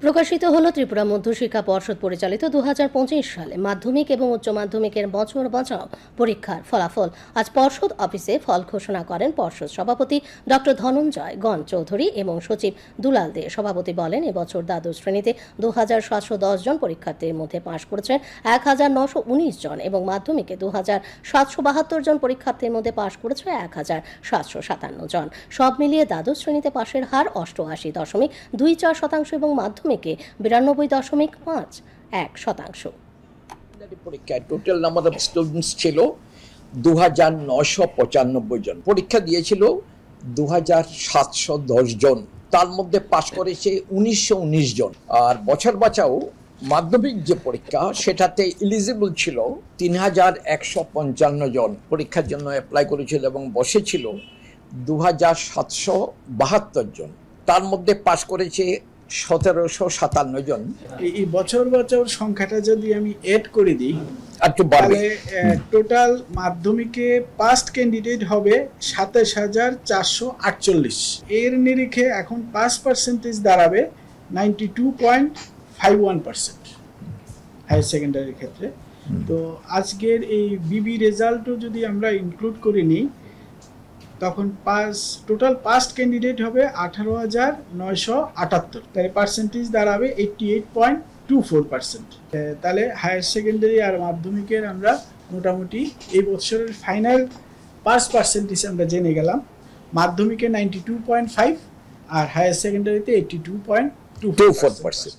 প্রকাশিত হলো ত্রিপুরা মধ্যশিক্ষা পর্ষদ পরিচালিত 2025 সালে মাধ্যমিক এবং উচ্চ মাধ্যমিকের বছর বাঁচাও পরীক্ষার ফলাফল। আজ পর্ষদ অফিসে ফল ঘোষণা করেন পর্ষদ সভাপতি ডক্টর ধনঞ্জয় গণ চৌধুরী এবং সচিব দুলাল দে। সভাপতি বলেন, এবছর দ্বাদশ শ্রেণীতে 2710 জন পরীক্ষার্থীর মধ্যে পাশ করেছেন 1919 জন এবং মাধ্যমিকে 2772 জন পরীক্ষার্থীর মধ্যে পাশ করেছে 1757 জন। সব মিলিয়ে দ্বাদশ শ্রেণীতে পাশের হার 88.24% এবং মাধ্যমিকে 92.51%। পরীক্ষায় টোটাল নাম্বার অফ স্টুডেন্টস ছিল 2995 জন। পরীক্ষা দিয়েছিল 2710 জন, তার মধ্যে পাশ করেছে 1919 জন। আর বছর বাঁচাও মাধ্যমিক যে পরীক্ষা, সেটাতে এলিজিবল ছিল 3155 জন পরীক্ষার জন্য অ্যাপ্লাই করেছিল এবং বসেছিল 2772 জন, তার মধ্যে পাশ করেছে 1757 জন। এই বছর বছর সংখ্যাটা যদি আমি এড করে দিই তাহলে টোটাল মাধ্যমিকে পাস্ট ক্যান্ডিডেট হবে 27,448। এর নিরিখে এখন পাস পার্সেন্টেজ দাঁড়াবে 92.51% হায়ার সেকেন্ডারির ক্ষেত্রে। তো আজকের এই বিবি রেজাল্টও যদি আমরা ইনক্লুড করে নিই, তখন টোটাল পাস্ট ক্যান্ডিডেট হবে 18,978, তাহলে পার্সেন্টেজ দাঁড়াবে 88.24%। তাহলে হায়ার সেকেন্ডারি আর মাধ্যমিকের আমরা মোটামুটি এই বছরের ফাইনাল পাস পার্সেন্টেজ আমরা জেনে গেলাম। মাধ্যমিকে 92.5 আর হায়ার সেকেন্ডারিতে 82.24%।